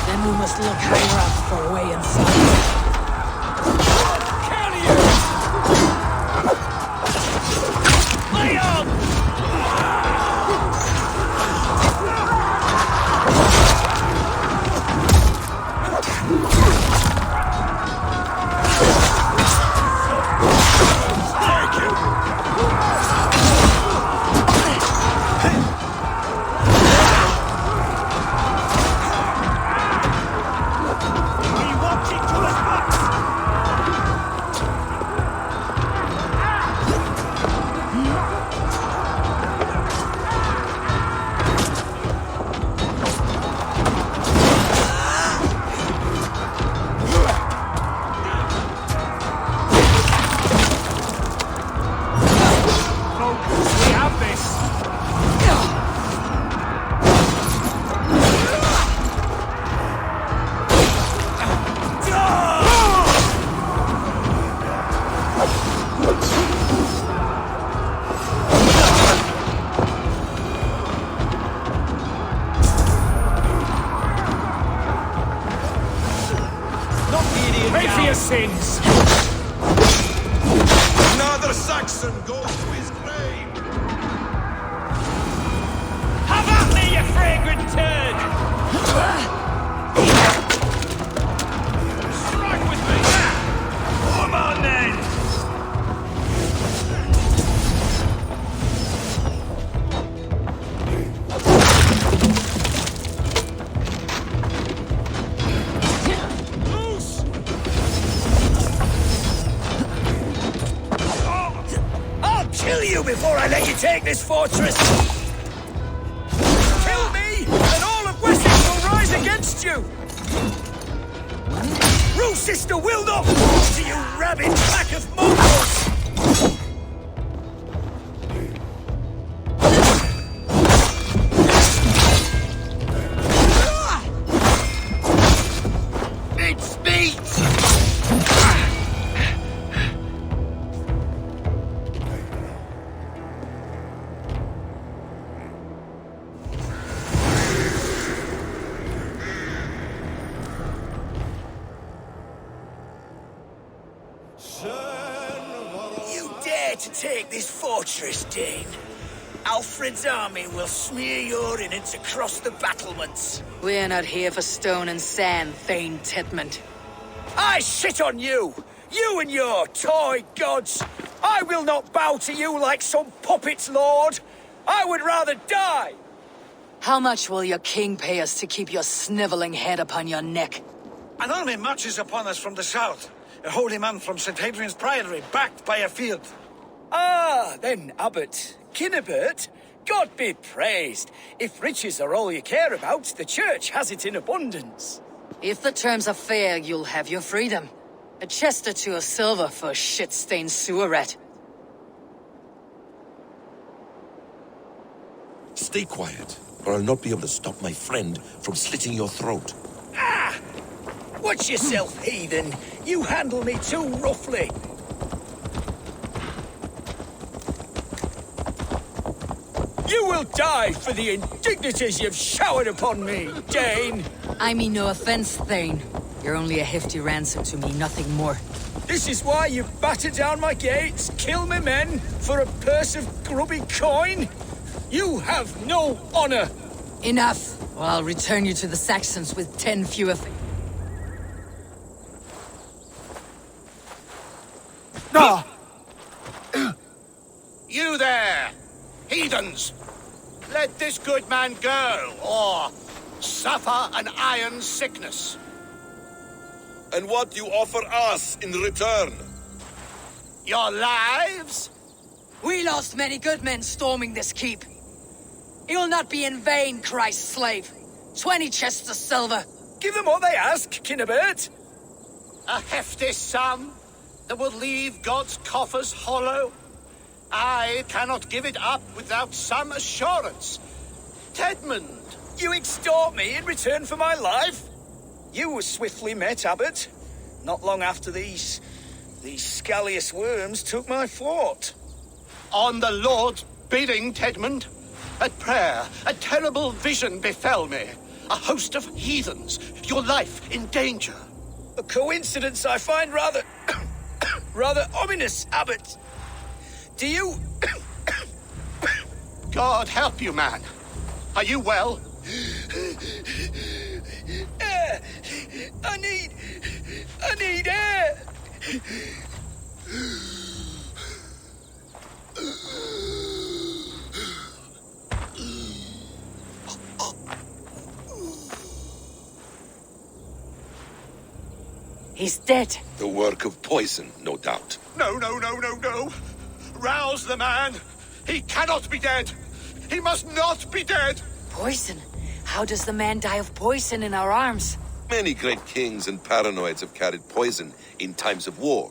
Then we must look higher up for a way inside. Sins. Another Saxon goes to his grave. Have at me, you fragrant turd! Strike with me! Come on then! Kill you before I let you take this fortress! Kill me, and all of Wessex will rise against you! Rule sister will not fall to you, rabid pack of Mongols! It's meat! To take this fortress, Dane. Alfred's army will smear your innards across the battlements. We're not here for stone and sand, Thane Tedmond. I shit on you! You and your toy gods! I will not bow to you like some puppet's lord! I would rather die! How much will your king pay us to keep your sniveling head upon your neck? An army marches upon us from the south. A holy man from St. Hadrian's Priory, backed by a field. Ah, then, Abbot, Kinnebert, God be praised. If riches are all you care about, the church has it in abundance. If the terms are fair, you'll have your freedom. A chest or two of silver for a shit-stained sewer rat. Stay quiet, or I'll not be able to stop my friend from slitting your throat. Ah! Watch yourself, heathen. You handle me too roughly. You will die for the indignities you've showered upon me, Dane. I mean no offense, Thane. You're only a hefty ransom to me, nothing more. This is why you batter down my gates, kill my men, for a purse of grubby coin? You have no honor! Enough, or I'll return you to the Saxons with 10 fewer You there, heathens! Let this good man go, or suffer an iron sickness. And what do you offer us in return? Your lives? We lost many good men storming this keep. It will not be in vain, Christ's slave. 20 chests of silver. Give them what they ask, Kinnebert. A hefty sum that will leave God's coffers hollow? I cannot give it up without some assurance. Tedmund! You extort me in return for my life? You were swiftly met, Abbot. Not long after these scallious worms took my fort. On the Lord's bidding, Tedmund. At prayer, a terrible vision befell me. A host of heathens, your life in danger. A coincidence I find rather... rather ominous, Abbot. Do you... God help you, man. Are you well? Air! I need air! He's dead. The work of poison, no doubt. No. Rouse the man. He cannot be dead. He must not be dead. Poison? How does the man die of poison in our arms? Many great kings and paranoids have carried poison in times of war,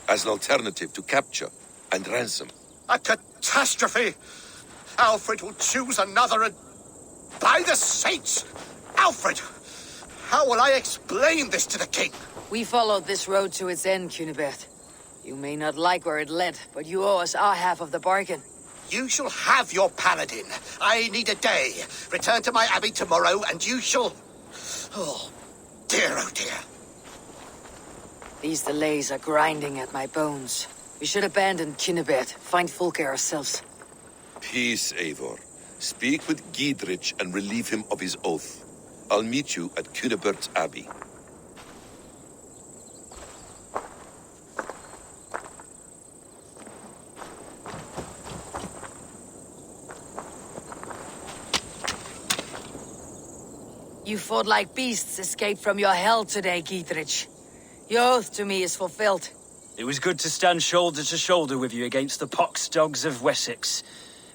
as an alternative to capture and ransom. A catastrophe. Alfred will choose another and... By the saints! Alfred! How will I explain this to the king? We followed this road to its end, Cunibert. You may not like where it led, but you owe us our half of the bargain. You shall have your paladin. I need a day. Return to my abbey tomorrow, and you shall... Oh dear. These delays are grinding at my bones. We should abandon Cunibert, find Fulke ourselves. Peace, Eivor. Speak with Giedrich and relieve him of his oath. I'll meet you at Cunebert's Abbey. You fought like beasts escaped from your hell today, Giedrich. Your oath to me is fulfilled. It was good to stand shoulder to shoulder with you against the pox dogs of Wessex.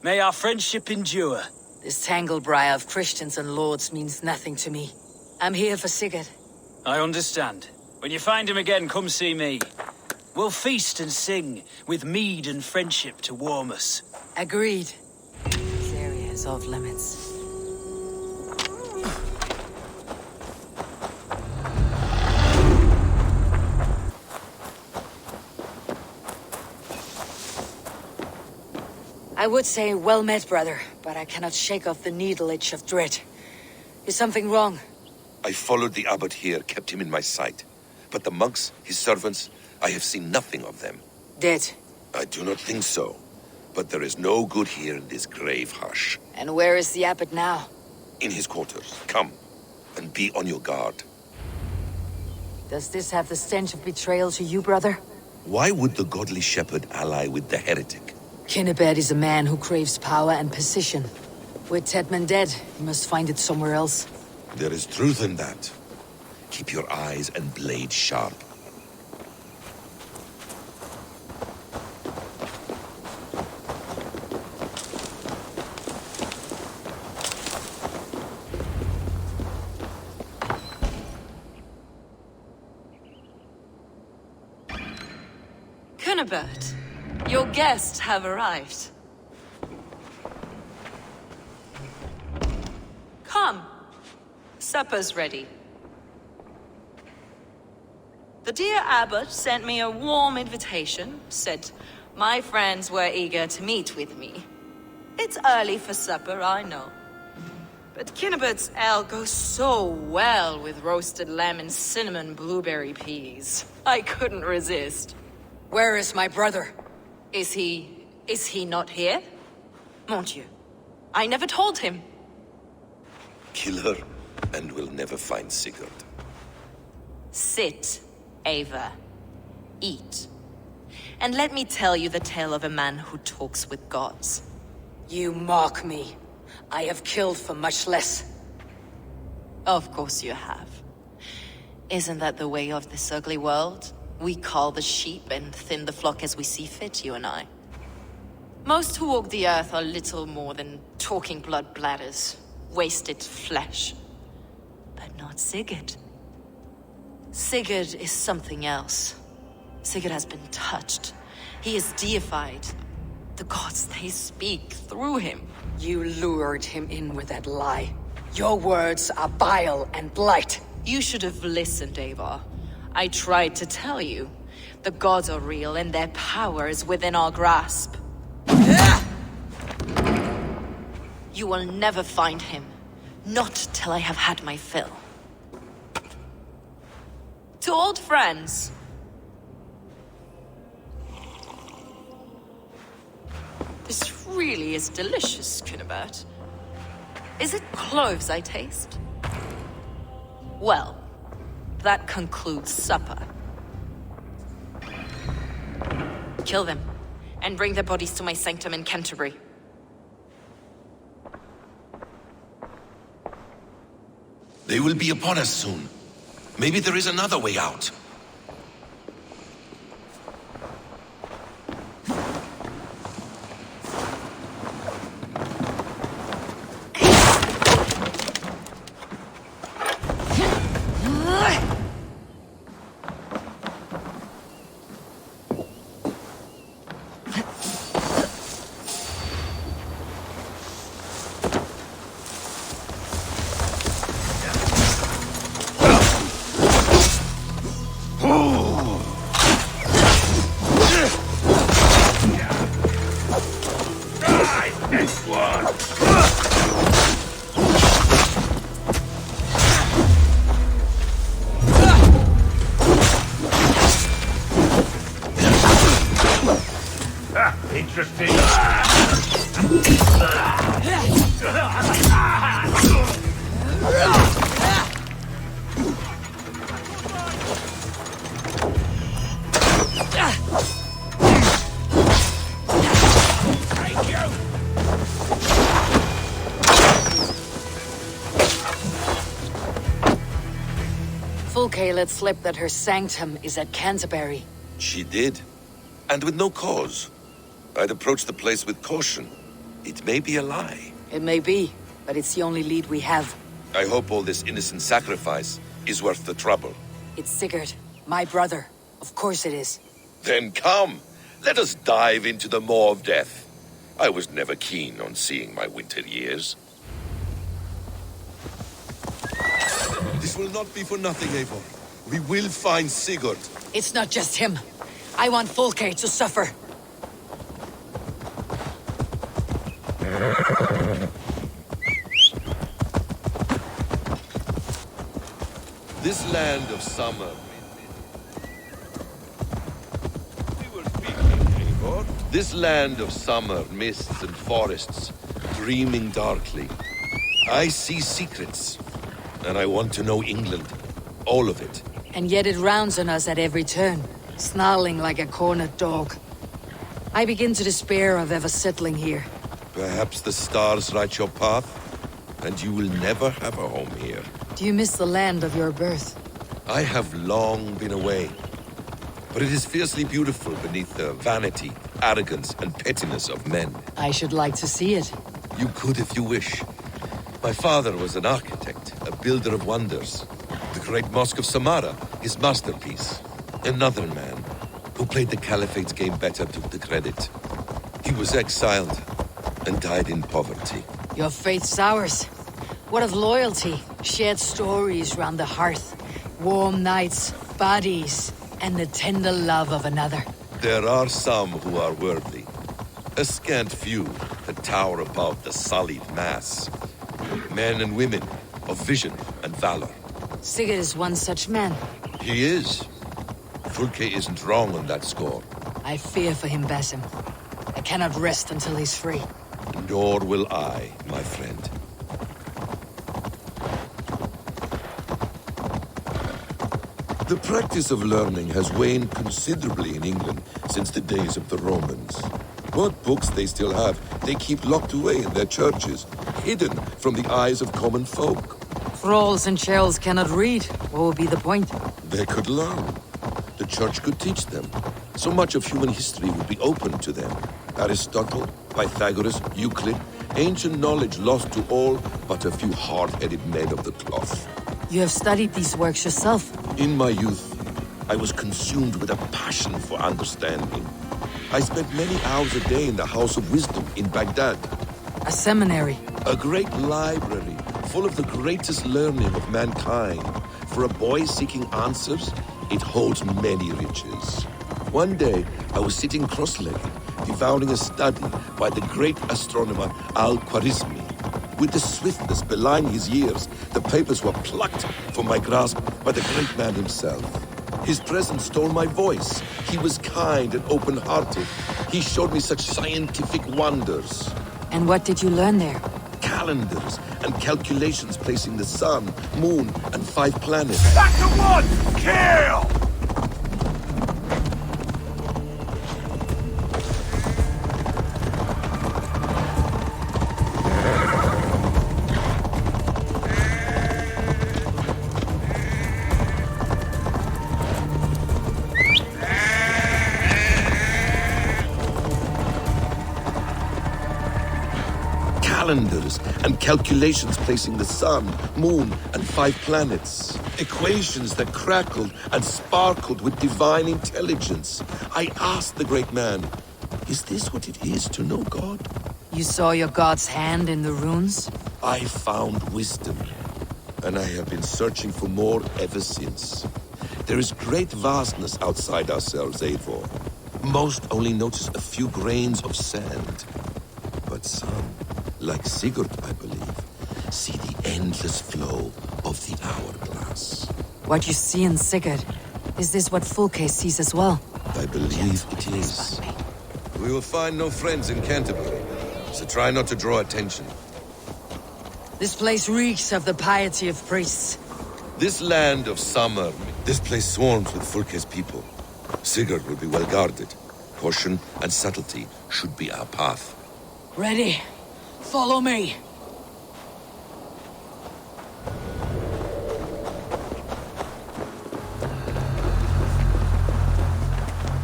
May our friendship endure. This tangle-briar of Christians and lords means nothing to me. I'm here for Sigurd. I understand. When you find him again, come see me. We'll feast and sing, with mead and friendship to warm us. Agreed. This area is off limits. I would say well met, brother, but I cannot shake off the needle itch of dread. Is something wrong? I followed the abbot here, kept him in my sight. But the monks, his servants, I have seen nothing of them. Dead. I do not think so. But there is no good here in this grave hush. And where is the abbot now? In his quarters. Come, and be on your guard. Does this have the stench of betrayal to you, brother? Why would the godly shepherd ally with the heretic? Kinnebed is a man who craves power and position. With Tedman dead, he must find it somewhere else. There is truth in that. Keep your eyes and blade sharp. Kunibert, your guests have arrived. Come. Supper's ready. The dear abbot sent me a warm invitation, said my friends were eager to meet with me. It's early for supper, I know. But Kinnibert's ale goes so well with roasted lamb and cinnamon blueberry peas. I couldn't resist. Where is my brother? Is he not here? Mon Dieu, I never told him. Kill her, and we'll never find Sigurd. Sit, Ava. Eat. And let me tell you the tale of a man who talks with gods. You mock me. I have killed for much less. Of course you have. Isn't that the way of this ugly world? We cull the sheep and thin the flock as we see fit, you and I. Most who walk the earth are little more than talking blood bladders, wasted flesh. But not Sigurd. Sigurd is something else. Sigurd has been touched. He is deified. The gods, they speak through him. You lured him in with that lie. Your words are bile and blight. You should have listened, Ava. I tried to tell you. The gods are real and their power is within our grasp. You will never find him. Not till I have had my fill. To old friends. This really is delicious, Kunibert. Is it cloves I taste? Well, that concludes supper. Kill them, and bring their bodies to my sanctum in Canterbury. They will be upon us soon. Maybe there is another way out. Interesting. Fulke let slip that her sanctum is at Canterbury. She did, and with no cause. I'd approach the place with caution. It may be a lie. It may be, but it's the only lead we have. I hope all this innocent sacrifice is worth the trouble. It's Sigurd, my brother. Of course it is. Then come, let us dive into the maw of death. I was never keen on seeing my winter years. This will not be for nothing, Eivor. We will find Sigurd. It's not just him. I want Fulke to suffer. This land of summer. We were speaking, Eivor. This land of summer, mists and forests, dreaming darkly. I see secrets, and I want to know England. All of it. And yet it rounds on us at every turn, snarling like a cornered dog. I begin to despair of ever settling here. Perhaps the stars write your path, and you will never have a home here. Do you miss the land of your birth? I have long been away, but it is fiercely beautiful beneath the vanity, arrogance, and pettiness of men. I should like to see it. You could if you wish. My father was an architect, a builder of wonders. The great Mosque of Samarra, his masterpiece. Another man who played the Caliphate's game better took the credit. He was exiled and died in poverty. Your faith sours. What of loyalty? Shared stories round the hearth. Warm nights, bodies, and the tender love of another. There are some who are worthy. A scant few that tower above the sullied mass. Men and women of vision and valor. Sigurd is one such man. He is. Fulke isn't wrong on that score. I fear for him, Basim. I cannot rest until he's free. Nor will I, my friend. The practice of learning has waned considerably in England since the days of the Romans. What books they still have, they keep locked away in their churches, hidden from the eyes of common folk. Thralls and churls cannot read. What would be the point? They could learn. The church could teach them. So much of human history would be open to them. Aristotle, Pythagoras, Euclid, ancient knowledge lost to all but a few hard-headed men of the cloth. You have studied these works yourself. In my youth, I was consumed with a passion for understanding. I spent many hours a day in the House of Wisdom in Baghdad. A seminary. A great library full of the greatest learning of mankind. For a boy seeking answers, it holds many riches. One day, I was sitting cross-legged, devouring a study by the great astronomer Al-Khwarizmi. With the swiftness belying his years, the papers were plucked from my grasp by the great man himself. His presence stole my voice. He was kind and open-hearted. He showed me such scientific wonders. And what did you learn there? Calendars and calculations placing the sun, moon, and 5 planets. Back to one! Kill! Calendars and calculations placing the sun, moon, and 5 planets. Equations that crackled and sparkled with divine intelligence. I asked the great man, is this what it is to know God? You saw your god's hand in the runes? I found wisdom, and I have been searching for more ever since. There is great vastness outside ourselves, Eivor. Most only notice a few grains of sand. But some, like Sigurd, I believe, see the endless flow of the hourglass. What you see in Sigurd, is this what Fulke sees as well? I believe it is. We will find no friends in Canterbury, so try not to draw attention. This place reeks of the piety of priests. This land of summer, this place swarms with Fulke's people. Sigurd will be well guarded. Caution and subtlety should be our path. Ready? Follow me.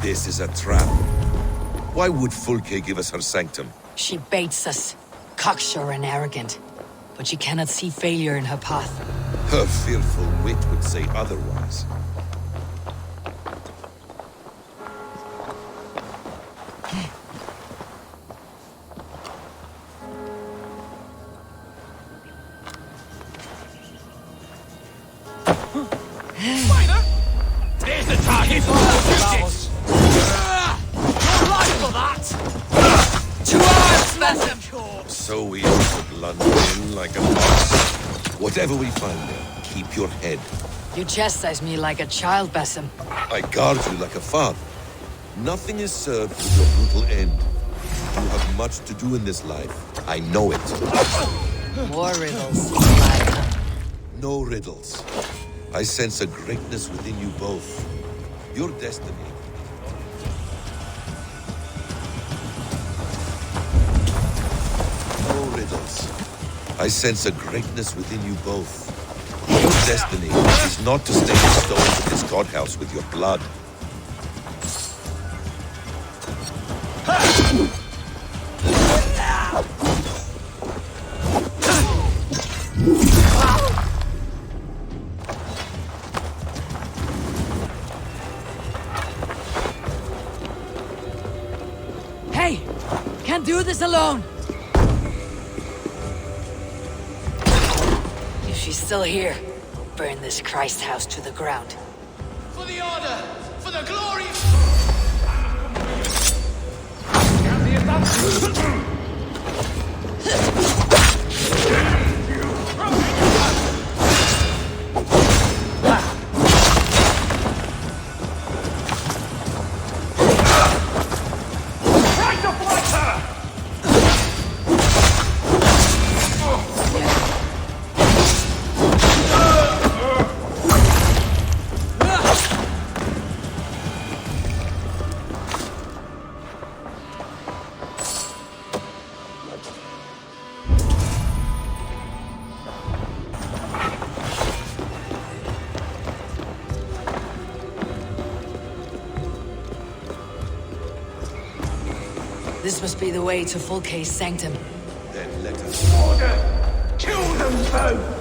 This is a trap. Why would Fulke give us her sanctum? She baits us, cocksure and arrogant. But she cannot see failure in her path. Her fearful wit would say otherwise. There's the target! Your life for that! To arms, Basim! So we also blunder in like a fox. Whatever we find there, keep your head. You chastise me like a child, Basim. I guard you like a father. Nothing is served with your brutal end. You have much to do in this life. I know it. More riddles. No riddles. I sense a greatness within you both. Your destiny. No riddles. I sense a greatness within you both. Your destiny is not to stain the stones of this godhouse with your blood. Hey! Can't do this alone! If she's still here, I'll burn this Christ house to the ground. For the order! For the glory! This must be the way to Fulke's sanctum. Then let us Order! Kill them both!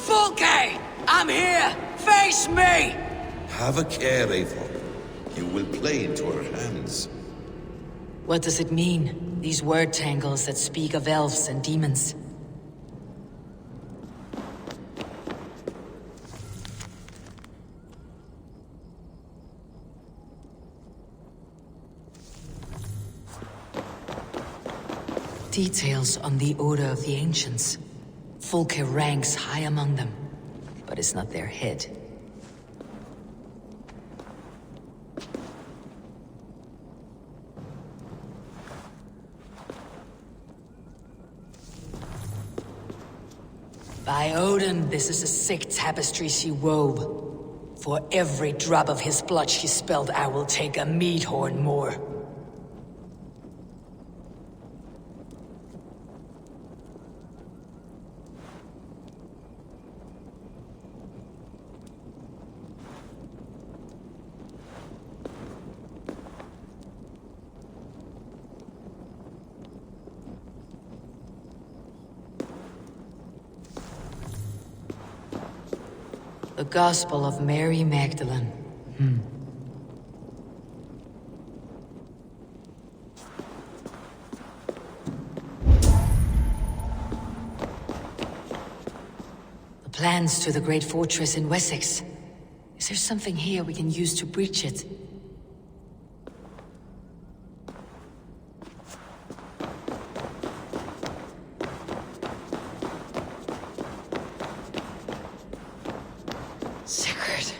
Fulke! I'm here! Face me! have a care, Eivor. You will play into our hands. What does it mean? These word tangles that speak of elves and demons. Details on the Order of the Ancients. Fulke ranks high among them, but is not their head. By Odin, this is a sick tapestry she wove. For every drop of his blood she spilled, I will take a meat horn more. The Gospel of Mary Magdalene. The plans to the great fortress in Wessex. Is there something here we can use to breach it? Sigurd.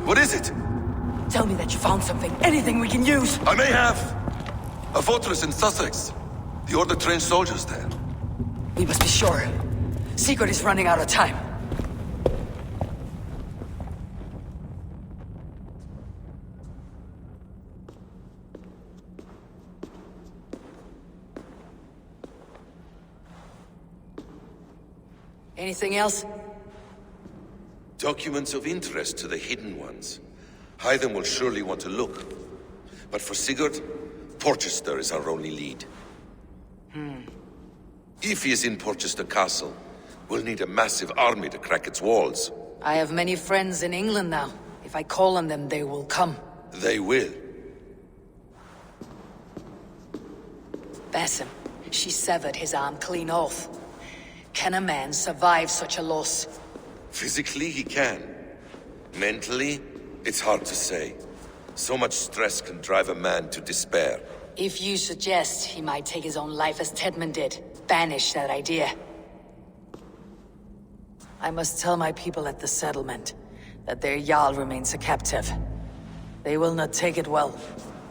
What is it? Tell me that you found something. Anything we can use. I may have. A fortress in Sussex. The Order trained soldiers there. We must be sure. Sigurd is running out of time. Anything else? Documents of interest to the Hidden Ones. Hyden will surely want to look. But for Sigurd, Porchester is our only lead. If he is in Porchester Castle, we'll need a massive army to crack its walls. I have many friends in England now. If I call on them, they will come. They will. Basim, she severed his arm clean off. Can a man survive such a loss? Physically, he can. Mentally, it's hard to say. So much stress can drive a man to despair. If you suggest he might take his own life as Tedman did, banish that idea. I must tell my people at the settlement that their Jarl remains a captive. They will not take it well.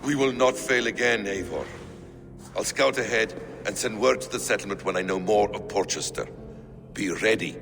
We will not fail again, Eivor. I'll scout ahead and send word to the settlement when I know more of Porchester. Be ready.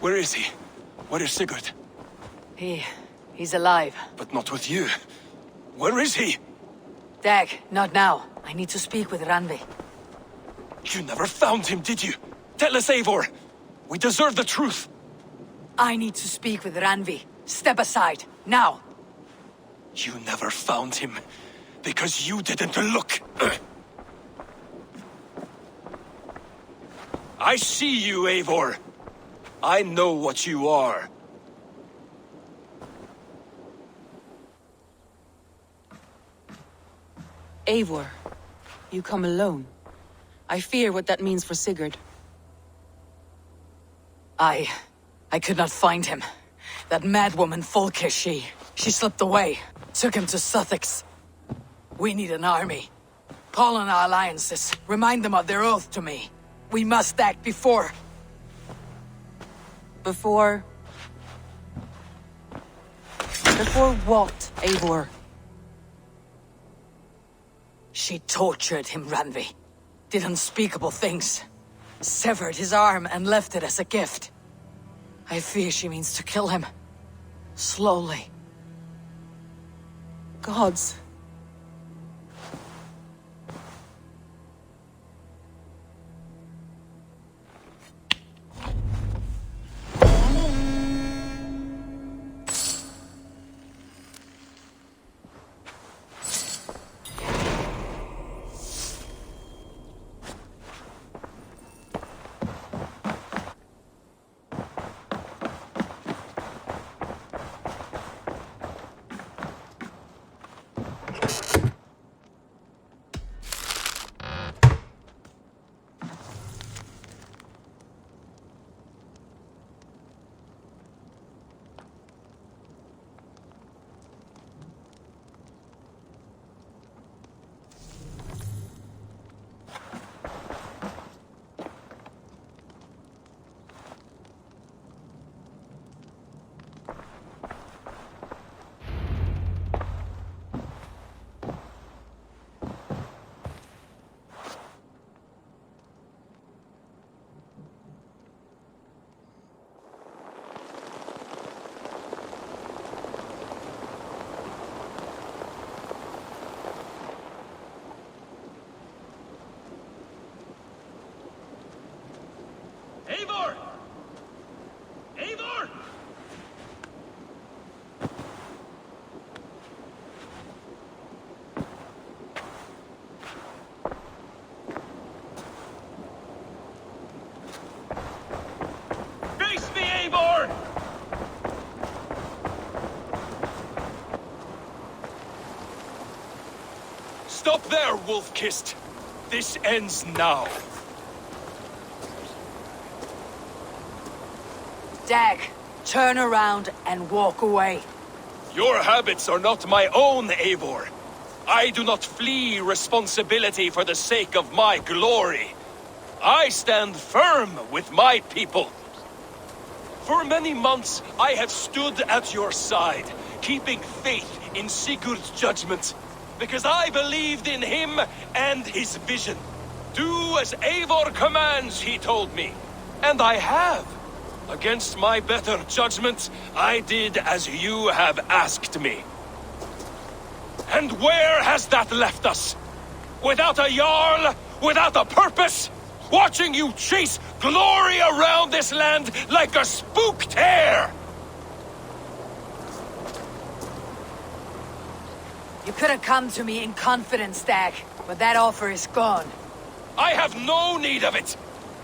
Where is he? Where is Sigurd? He's alive. But not with you. Where is he? Dag, not now. I need to speak with Randvi. You never found him, did you? Tell us, Eivor. We deserve the truth. I need to speak with Randvi. Step aside, now. You never found him because you didn't look. I see you, Eivor. I know what you are. Eivor, you come alone. I fear what that means for Sigurd. I could not find him. That madwoman Folke, she slipped away. Took him to Sussex. We need an army. Call on our alliances. Remind them of their oath to me. We must act before... Before what, Eivor? She tortured him, Randvi. Did unspeakable things. Severed his arm and left it as a gift. I fear she means to kill him. Slowly. Gods. Eivor! Eivor! Face me, Eivor! Stop there, Wolf-Kissed. This ends now. Dag, turn around and walk away. Your habits are not my own, Eivor. I do not flee responsibility for the sake of my glory. I stand firm with my people. For many months, I have stood at your side, keeping faith in Sigurd's judgment, because I believed in him and his vision. Do as Eivor commands, he told me. And I have. Against my better judgment, I did as you have asked me. And where has that left us? Without a Jarl? Without a purpose? Watching you chase glory around this land like a spooked hare! You could have come to me in confidence, Dag, but that offer is gone. I have no need of it.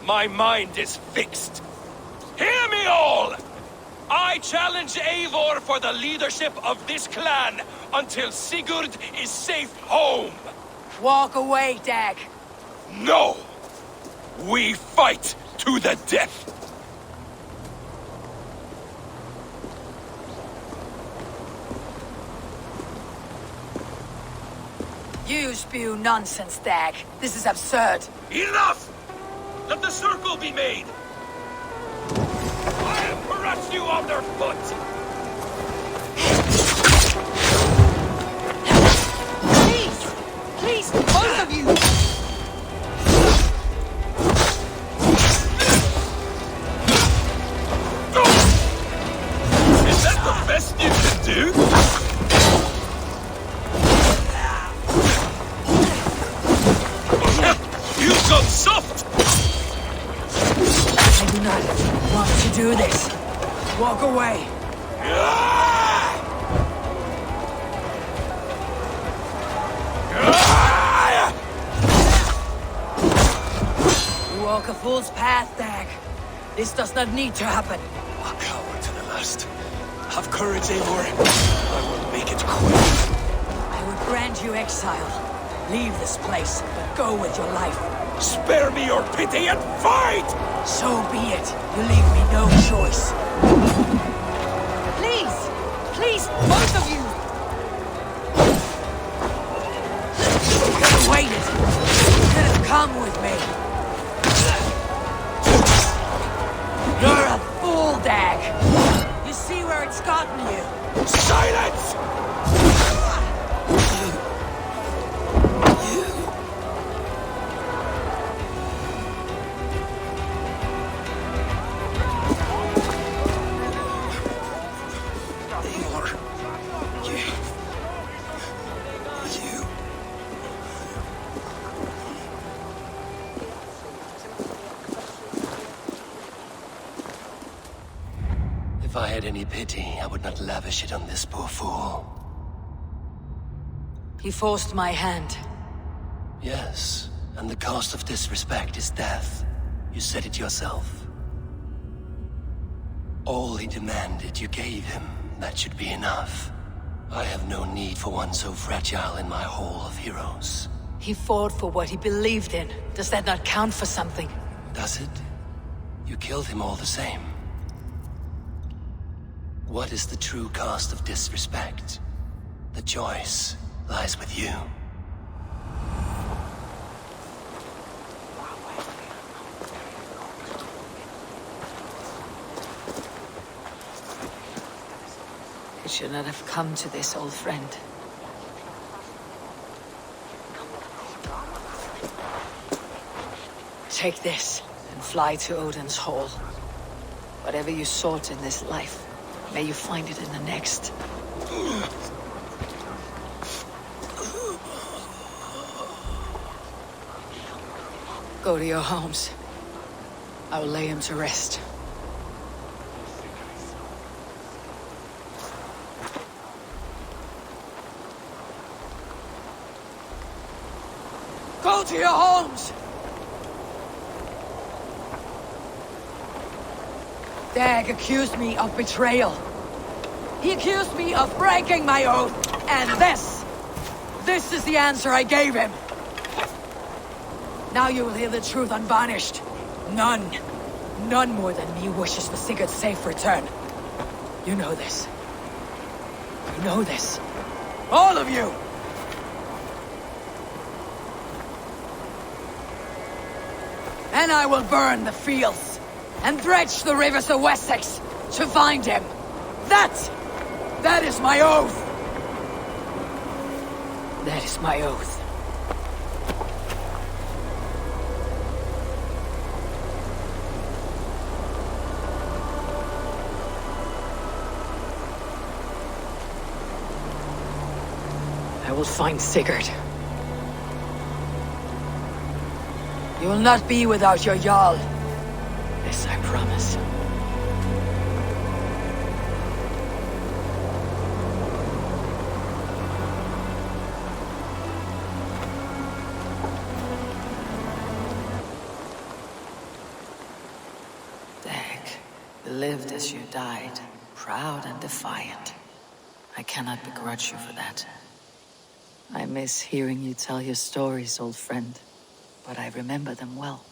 My mind is fixed. Hear me all! I challenge Eivor for the leadership of this clan until Sigurd is safe home. Walk away, Dag. No! We fight to the death! You spew nonsense, Dag. This is absurd. Enough! Let the circle be made! I'll crush you underfoot! Please, both of you! Is that the best you can do? You've got soft! I do not want to do this. Walk away. You walk a fool's path, Dag. This does not need to happen. A coward to the last. Have courage, Eivor. I will make it quick. I would grant you exile. Leave this place, but go with your life. Spare me your pity and fight! So be it. You leave me no choice. Please, both of you! You could have waited. You could have come with me. You're a fool, Dag. You see where it's gotten you. Silence! If I had any pity, I would not lavish it on this poor fool. He forced my hand. Yes, and the cost of disrespect is death. You said it yourself. All he demanded, you gave him. That should be enough. I have no need for one so fragile in my hall of heroes. He fought for what he believed in. Does that not count for something? Does it? You killed him all the same. What is the true cost of disrespect? The choice lies with you. It should not have come to this, old friend. Take this and fly to Odin's Hall. Whatever you sought in this life, may you find it in the next. Go to your homes. I will lay him to rest. Go to your homes! Dag accused me of betrayal. He accused me of breaking my oath. And this is the answer I gave him. Now you will hear the truth unvarnished. None more than me wishes for Sigurd's safe return. You know this. You know this. All of you! And I will burn the fields and dredge the rivers of Wessex to find him. That is my oath. That is my oath. I will find Sigurd. You will not be without your Jarl. This I promise. Dag, you lived as you died, proud and defiant. I cannot begrudge you for that. I miss hearing you tell your stories, old friend, but I remember them well.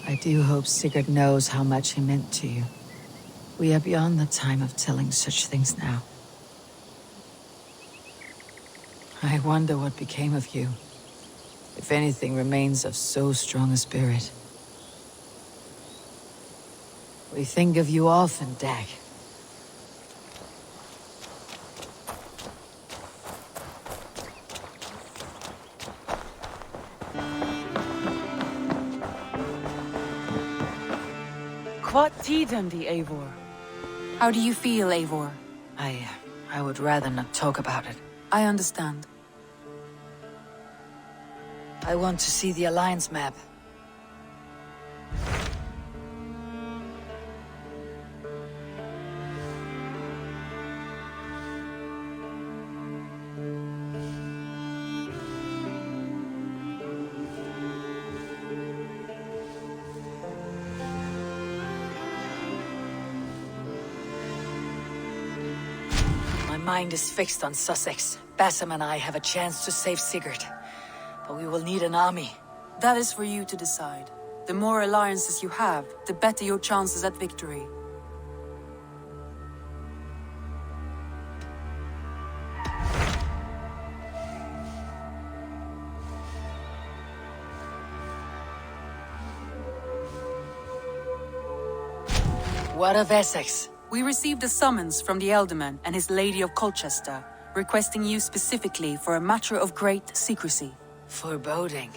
I do hope Sigurd knows how much he meant to you. We are beyond the time of telling such things now. I wonder what became of you, if anything remains of so strong a spirit. We think of you often, Dag. What tiden the Eivor? How do you feel, Eivor? I would rather not talk about it. I understand. I want to see the Alliance map. My mind is fixed on Sussex. Basim and I have a chance to save Sigurd. But we will need an army. That is for you to decide. The more alliances you have, the better your chances at victory. What of Essex? We received a summons from the Elderman and his Lady of Colchester, requesting you specifically for a matter of great secrecy. Foreboding.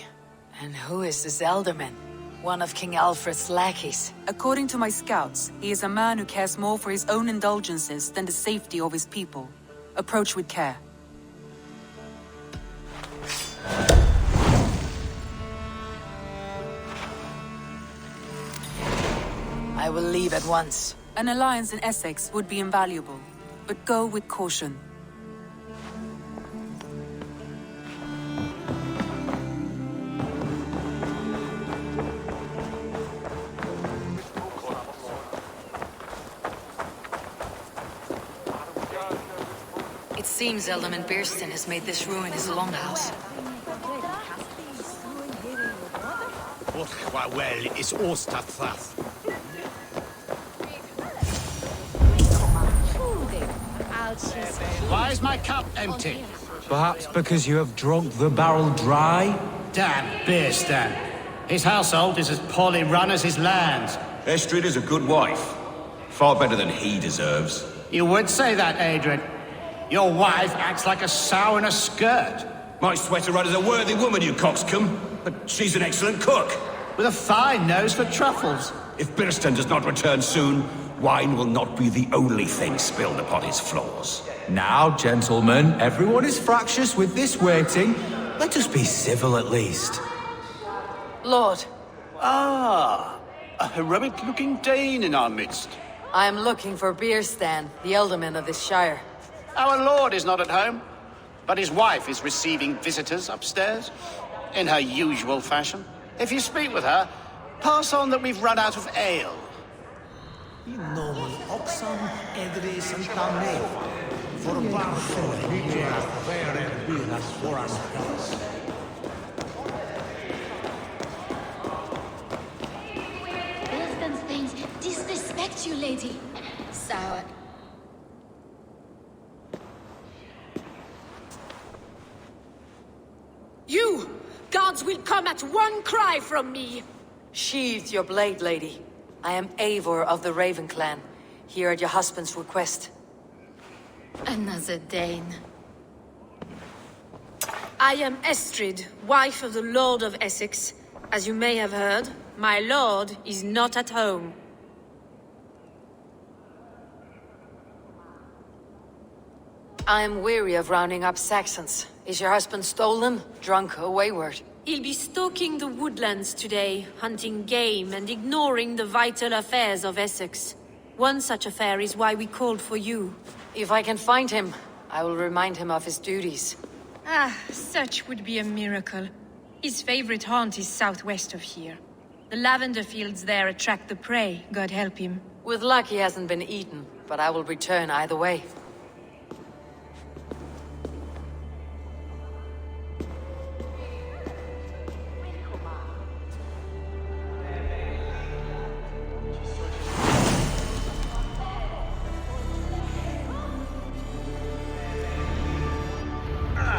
And who is this Elderman? One of King Alfred's lackeys. According to my scouts, he is a man who cares more for his own indulgences than the safety of his people. Approach with care. I will leave at once. An alliance in Essex would be invaluable, but go with caution. It seems Elderman Bearston has made this ruin his longhouse. Well, is Osterthrath. Why is my cup empty? Perhaps because you have drunk the barrel dry? Damn Bearstan. His household is as poorly run as his lands. Estrid is a good wife. Far better than he deserves. You would say that, Adrian. Your wife acts like a sow in a skirt. My sweater run is a worthy woman, you coxcomb. But she's an excellent cook. With a fine nose for truffles. If Birston does not return soon, wine will not be the only thing spilled upon his floors. Now, gentlemen, everyone is fractious with this waiting. Let us be civil at least. Lord. Ah, a heroic-looking Dane in our midst. I am looking for Bearstan, the Elderman of this shire. Our lord is not at home, but his wife is receiving visitors upstairs, in her usual fashion. If you speak with her, pass on that we've run out of ale. Things disrespect you, lady. Sour. You! Gods will come at one cry from me! Sheathe your blade, lady. I am Eivor of the Raven clan, here at your husband's request. Another Dane. I am Estrid, wife of the Lord of Essex. As you may have heard, my lord is not at home. I am weary of rounding up Saxons. Is your husband stolen, drunk, or wayward? He'll be stalking the woodlands today, hunting game and ignoring the vital affairs of Essex. One such affair is why we called for you. If I can find him, I will remind him of his duties. Ah, such would be a miracle. His favorite haunt is southwest of here. The lavender fields there attract the prey, God help him. With luck he hasn't been eaten, but I will return either way.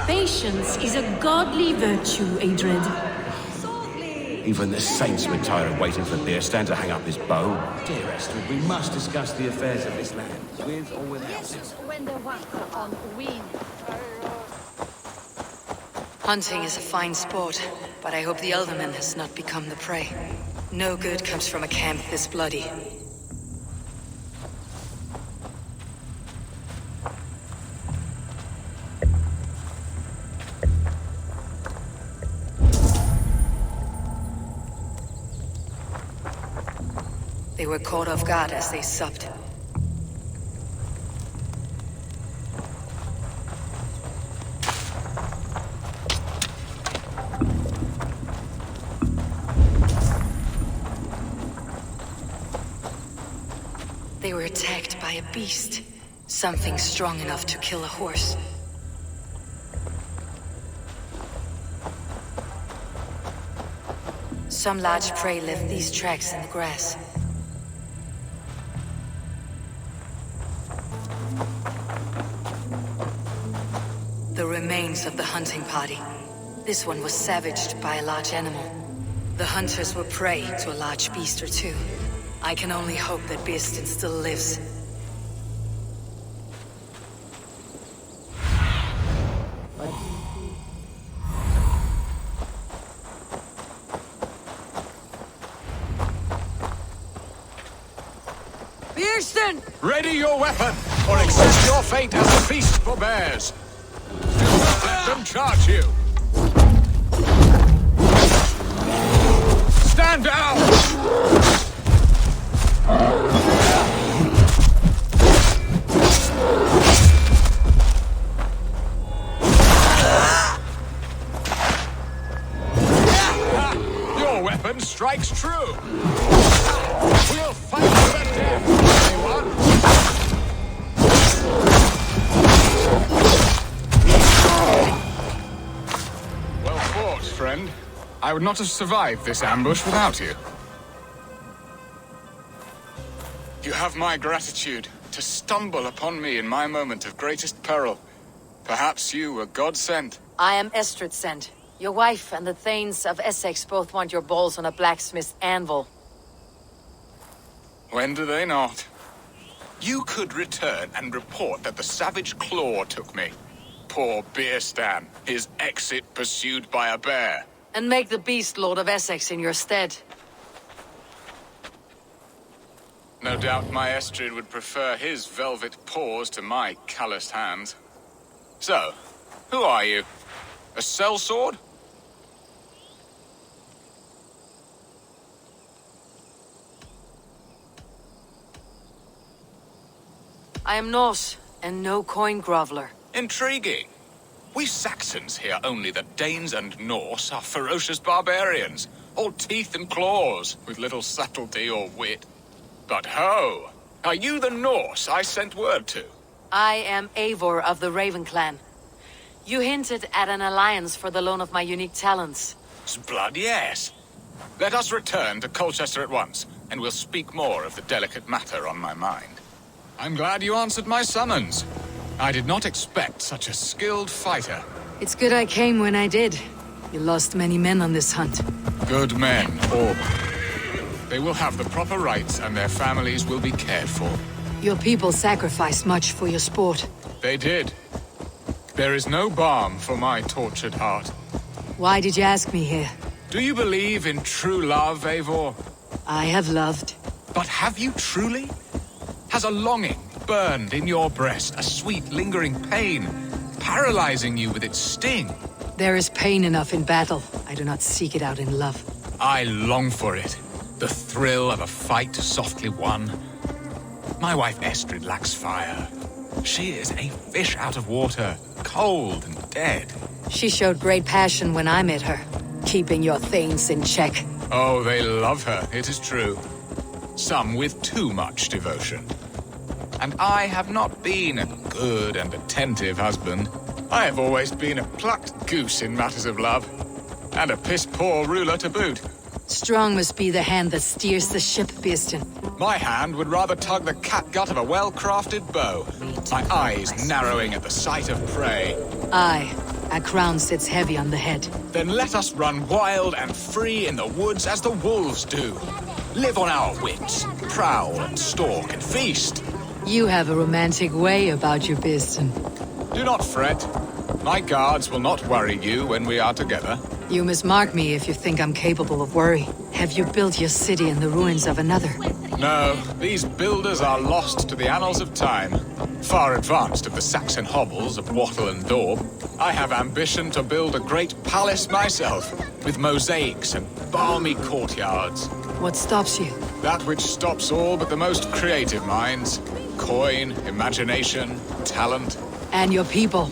Patience is a godly virtue, Adred. Even the saints would tire of waiting for Beerstan to hang up his bow. Dear Estrid, we must discuss the affairs of this land, with or without him. When the worker on win. Hunting is a fine sport, but I hope the Elderman has not become the prey. No good comes from a camp this bloody. They were caught off guard as they supped. They were attacked by a beast. Something strong enough to kill a horse. Some large prey left these tracks in the grass. The remains of the hunting party. This one was savaged by a large animal. The hunters were prey to a large beast or two. I can only hope that Beerstan still lives. Beerstan! Ready your weapon, or accept your fate as the feast forbears. Do not let them charge you. Stand down! Your weapon strikes true. We'll fight to the death, anyone. Well fought, friend. I would not have survived this ambush without you. You have my gratitude to stumble upon me in my moment of greatest peril. Perhaps you were God sent. I am Estrid sent. Your wife and the Thanes of Essex both want your balls on a blacksmith's anvil. When do they not? You could return and report that the savage claw took me. Poor Beerstan, his exit pursued by a bear. And make the beast Lord of Essex in your stead. No doubt my Estrid would prefer his velvet paws to my calloused hands. So, who are you? A sellsword? I am Norse, and no coin groveler. Intriguing. We Saxons hear only that Danes and Norse are ferocious barbarians. all teeth and claws, with little subtlety or wit. But ho! Are you the Norse I sent word to? I am Eivor of the Raven Clan. You hinted at an alliance for the loan of my unique talents. Blood, yes. Let us return to Colchester at once, and we'll speak more of the delicate matter on my mind. I'm glad you answered my summons. I did not expect such a skilled fighter. It's good I came when I did. You lost many men on this hunt. Good men, all. They will have the proper rights, and their families will be cared for. Your people sacrificed much for your sport. They did. There is no balm for my tortured heart. Why did you ask me here? Do you believe in true love, Eivor? I have loved. But have you truly? Has a longing burned in your breast, a sweet, lingering pain, paralyzing you with its sting? There is pain enough in battle. I do not seek it out in love. I long for it. The thrill of a fight softly won. My wife Estrid lacks fire. She is a fish out of water, cold and dead. She showed great passion when I met her, keeping your Thanes in check. Oh, they love her, it is true. Some with too much devotion. And I have not been a good and attentive husband. I have always been a plucked goose in matters of love. And a piss-poor ruler to boot. Strong must be the hand that steers the ship, Beeston. My hand would rather tug the catgut of a well-crafted bow. My eyes narrowing at the sight of prey. Aye, a crown sits heavy on the head. Then let us run wild and free in the woods as the wolves do. Live on our wits, prowl and stalk and feast. You have a romantic way about you, Beeston. Do not fret. My guards will not worry you when we are together. You must mark me if you think I'm capable of worry. Have you built your city in the ruins of another? No, these builders are lost to the annals of time. Far advanced of the Saxon hovels of Wattle and Daub. I have ambition to build a great palace myself, with mosaics and balmy courtyards. What stops you? That which stops all but the most creative minds. Coin, imagination, talent. And your people?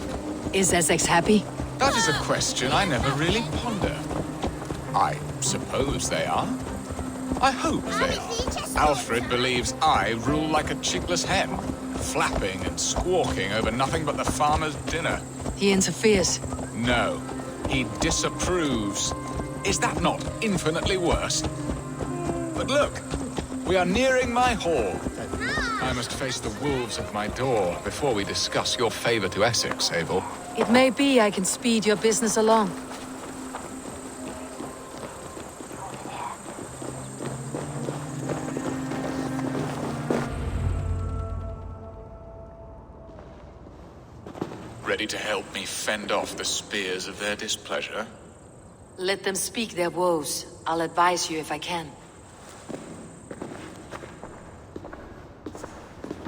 Is Essex happy? That is a question I never really ponder. I suppose they are. I hope they are. Alfred believes I rule like a chickless hen, flapping and squawking over nothing but the farmer's dinner. He interferes. No, he disapproves. Is that not infinitely worse? But look, we are nearing my hall. I must face the wolves at my door before we discuss your favor to Essex, Abel. It may be I can speed your business along. Ready to help me fend off the spears of their displeasure? Let them speak their woes. I'll advise you if I can.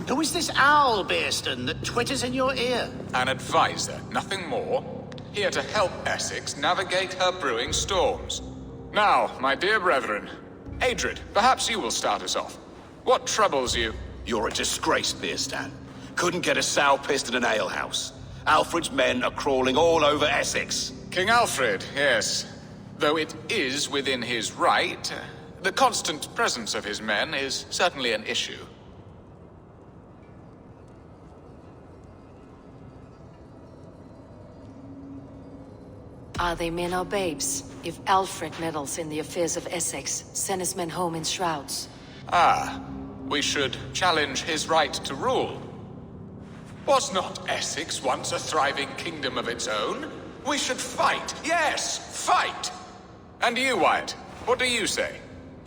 Who is this owl, Beeston, that twitters in your ear? An advisor, nothing more. Here to help Essex navigate her brewing storms. Now, my dear brethren, Adrid, perhaps you will start us off. What troubles you? You're a disgrace, Beerstan. Couldn't get a sow pissed in an alehouse. Alfred's men are crawling all over Essex. King Alfred, yes. Though it is within his right, the constant presence of his men is certainly an issue. Are they men or babes? If Alfred meddles in the affairs of Essex, send his men home in shrouds. Ah, we should challenge his right to rule. Was not Essex once a thriving kingdom of its own? We should fight, yes, fight! And you, Wyatt, what do you say?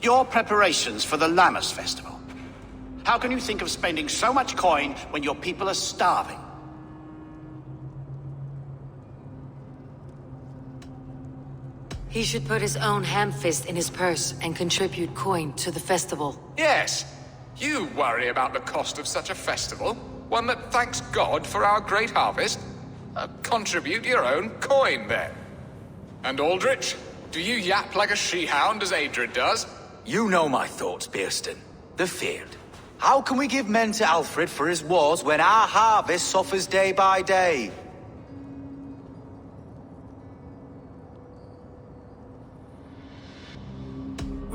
Your preparations for the Lammas festival. How can you think of spending so much coin when your people are starving? He should put his own ham-fist in his purse and contribute coin to the festival. Yes, you worry about the cost of such a festival, one that thanks God for our great harvest. Contribute your own coin, then. And Aldrich, do you yap like a she-hound as Adrid does? You know my thoughts, Beerston. The field. How can we give men to Alfred for his wars when our harvest suffers day by day?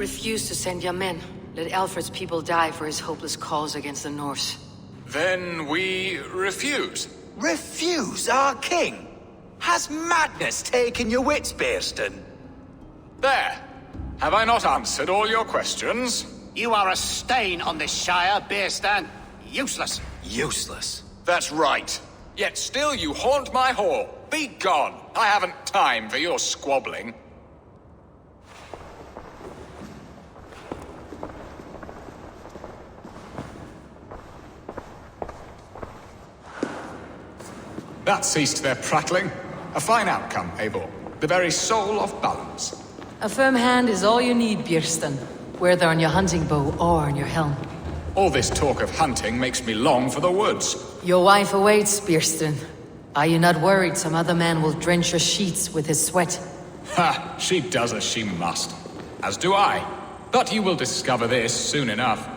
Refuse to send your men. Let Alfred's people die for his hopeless cause against the Norse. Then we refuse. Refuse our king? Has madness taken your wits, Bearston? There. Have I not answered all your questions? You are a stain on this Shire, Bearstan. Useless. Useless? That's right. Yet still you haunt my hall. Be gone. I haven't time for your squabbling. That ceased their prattling. A fine outcome, Eivor. The very soul of balance. A firm hand is all you need, Björsten. Whether on your hunting bow or on your helm. All this talk of hunting makes me long for the woods. Your wife awaits, Björsten. Are you not worried some other man will drench your sheets with his sweat? Ha! She does as she must. As do I. But you will discover this soon enough.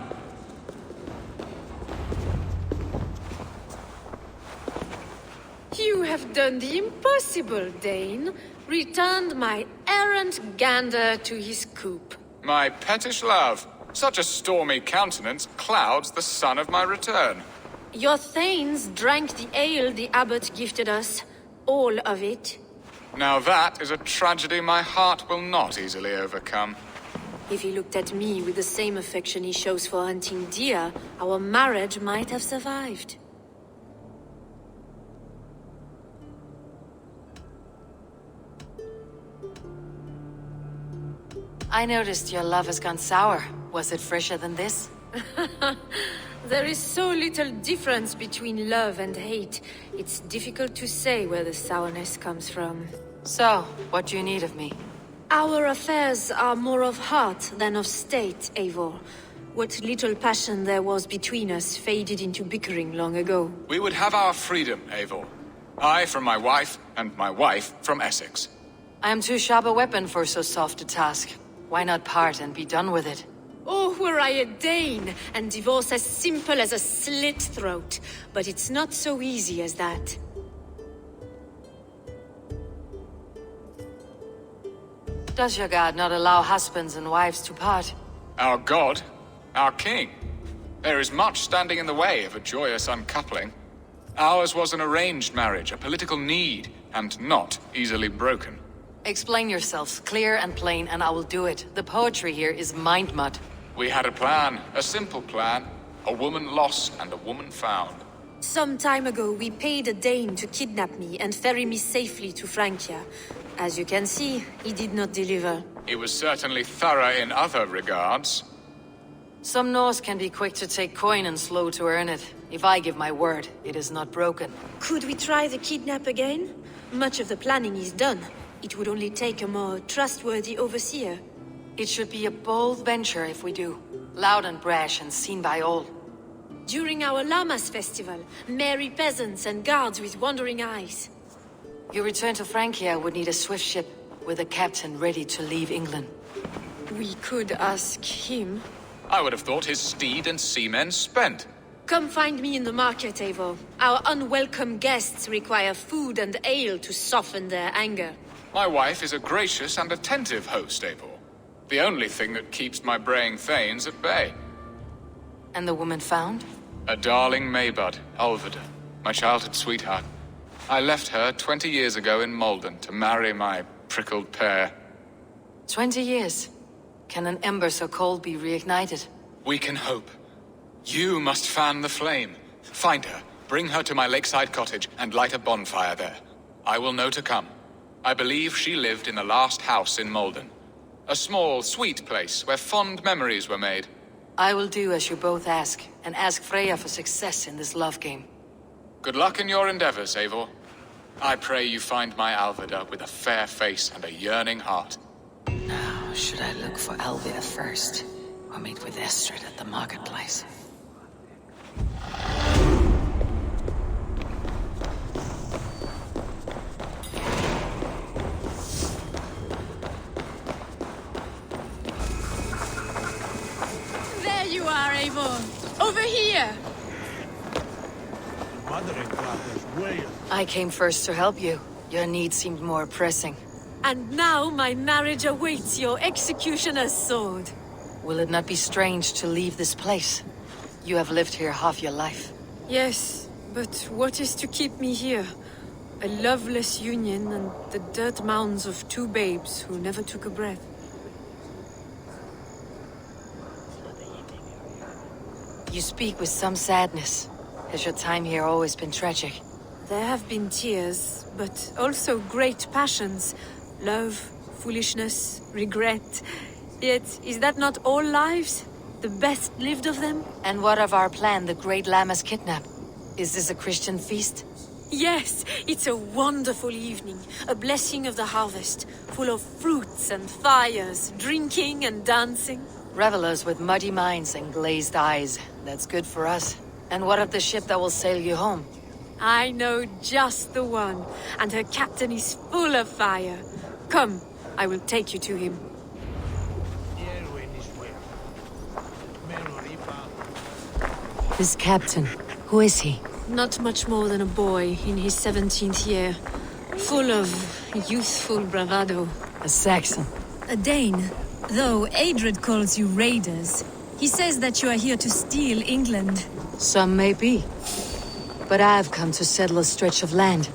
You have done the impossible, Dane. Returned my errant gander to his coop. My pettish love. Such a stormy countenance clouds the sun of my return. Your thanes drank the ale the abbot gifted us. All of it. Now that is a tragedy my heart will not easily overcome. If he looked at me with the same affection he shows for hunting deer, our marriage might have survived. I noticed your love has gone sour. Was it fresher than this? There is so little difference between love and hate. It's difficult to say where the sourness comes from. So, what do you need of me? Our affairs are more of heart than of state, Eivor. What little passion there was between us faded into bickering long ago. We would have our freedom, Eivor. I from my wife, and my wife from Essex. I am too sharp a weapon for so soft a task. Why not part and be done with it? Oh, were I a Dane, and divorce as simple as a slit throat. But it's not so easy as that. Does your god not allow husbands and wives to part? Our god? Our king? There is much standing in the way of a joyous uncoupling. Ours was an arranged marriage, a political need, and not easily broken. Explain yourselves, clear and plain, and I will do it. The poetry here is mind mud. We had a plan, a simple plan. A woman lost and a woman found. Some time ago, we paid a Dane to kidnap me and ferry me safely to Francia. As you can see, he did not deliver. He was certainly thorough in other regards. Some Norse can be quick to take coin and slow to earn it. If I give my word, it is not broken. Could we try the kidnap again? Much of the planning is done. It would only take a more trustworthy overseer. It should be a bold venture if we do. Loud and brash and seen by all. During our Llamas festival, merry peasants and guards with wandering eyes. Your return to Francia would need a swift ship, with a captain ready to leave England. We could ask him. I would have thought his steed and seamen spent. Come find me in the market, Eivor. Our unwelcome guests require food and ale to soften their anger. My wife is a gracious and attentive host, Eivor. The only thing that keeps my braying thanes at bay. And the woman found? A darling Maybud, Alvida, my childhood sweetheart. I left her 20 years ago in Malden to marry my prickled pear. 20 years? Can an ember so cold be reignited? We can hope. You must fan the flame. Find her, bring her to my lakeside cottage, and light a bonfire there. I will know to come. I believe she lived in the last house in Malden. A small, sweet place where fond memories were made. I will do as you both ask, and ask Freya for success in this love game. Good luck in your endeavors, Eivor. I pray you find my Alvida with a fair face and a yearning heart. Now, should I look for Alvida first, or meet with Estrid at the marketplace? There you are, Eivor. Over here! I came first to help you. Your need seemed more pressing. And now my marriage awaits your executioner's sword. Will it not be strange to leave this place? You have lived here half your life. Yes, but what is to keep me here? A loveless union and the dirt mounds of two babes who never took a breath. You speak with some sadness. Has your time here always been tragic? There have been tears, but also great passions. Love, foolishness, regret. Yet, is that not all lives? The best lived of them? And what of our plan, the Great Lammas kidnap? Is this a Christian feast? Yes, it's a wonderful evening. A blessing of the harvest, full of fruits and fires, drinking and dancing. Revelers with muddy minds and glazed eyes. That's good for us. And what of the ship that will sail you home? I know just the one, and her captain is full of fire. Come, I will take you to him. This captain, who is he? Not much more than a boy in his 17th year. Full of youthful bravado. A Saxon. A Dane. Though Adred calls you raiders, he says that you are here to steal England. Some may be. But I've come to settle a stretch of land.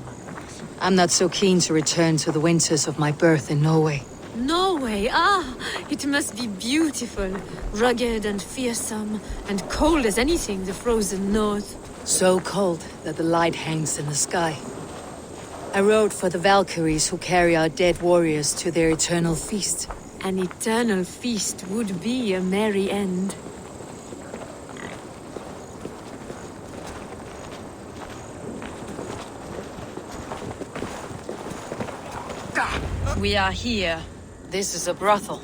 I'm not so keen to return to the winters of my birth in Norway. Norway, ah! It must be beautiful. Rugged and fearsome, and cold as anything the frozen north. So cold that the light hangs in the sky. I rode for the Valkyries who carry our dead warriors to their eternal feast. An eternal feast would be a merry end. We are here. This is a brothel.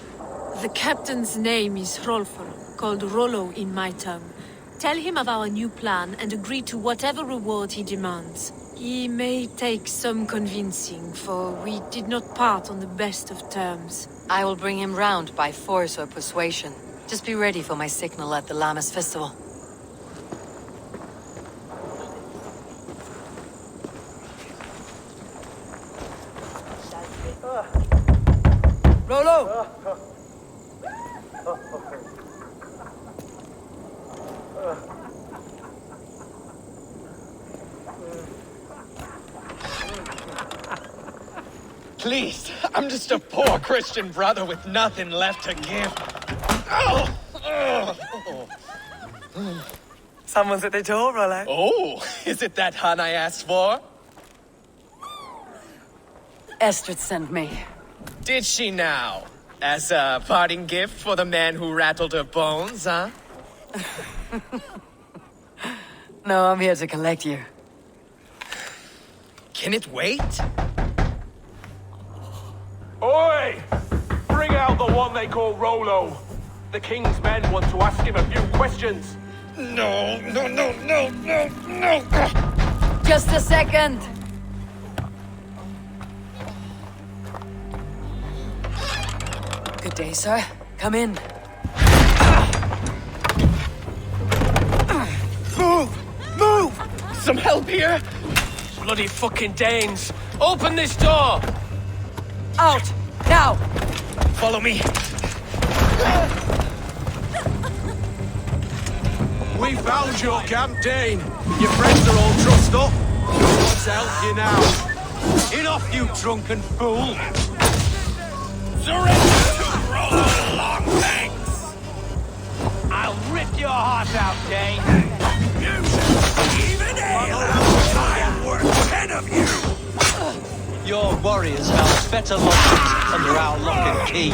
The captain's name is Hrolfr, called Rollo in my tongue. Tell him of our new plan and agree to whatever reward he demands. He may take some convincing, for we did not part on the best of terms. I will bring him round by force or persuasion. Just be ready for my signal at the Lammas festival. Rollo! Please, I'm just a poor Christian brother with nothing left to give. Oh! Someone's at the door, Rollo. Oh, is it that hun I asked for? Estrid sent me. Did she now? As a parting gift for the man who rattled her bones, huh? No, I'm here to collect you. Can it wait? Oi! Bring out the one they call Rollo. The king's men want to ask him a few questions. No. Just a second. Good day, sir. Come in. Move! Some help here? Bloody fucking Danes! Open this door! Out! Now! Follow me. We found your camp, Dane. Your friends are all trussed up. Let's help you now. Enough, you drunken fool! Surrender to Rollo Longlegs! I'll rip your heart out, Dane. Even I'm worth 10 of you! Your warriors found better lodgings under our lock and key.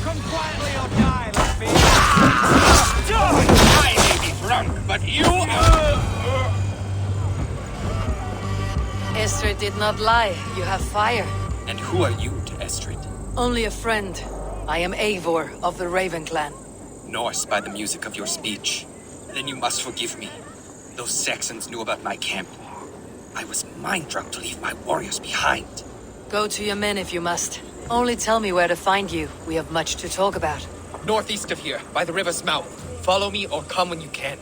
Come quietly or die, Lappy. I may be drunk, but you Estrid did not lie. You have fire. And who are you to Estrid? Only a friend. I am Eivor of the Raven clan. Norse by the music of your speech. Then you must forgive me. Those Saxons knew about my camp. I was mind-drunk to leave my warriors behind. Go to your men if you must. Only tell me where to find you. We have much to talk about. Northeast of here, by the river's mouth. Follow me or come when you can.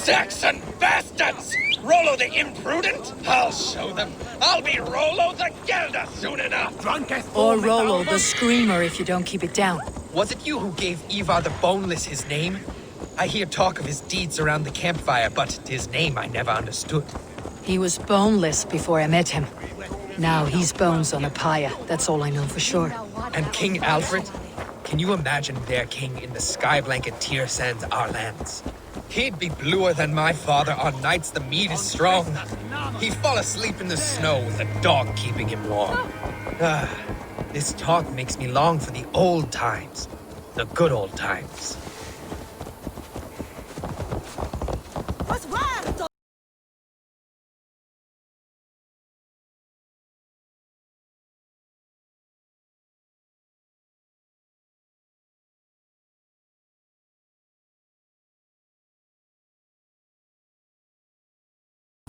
Saxon bastards! Rollo the imprudent? I'll show them. I'll be Rollo the Gelder soon enough. Or Rollo the Screamer if you don't keep it down. Was it you who gave Ivar the Boneless his name? I hear talk of his deeds around the campfire, but his name I never understood. He was boneless before I met him. Now he's bones on a pyre. That's all I know for sure. And King Alfred? Can you imagine their king in the sky blanket tier sands our lands? He'd be bluer than my father on nights the mead is strong. He'd fall asleep in the snow with a dog keeping him warm. This talk makes me long for the old times. The good old times.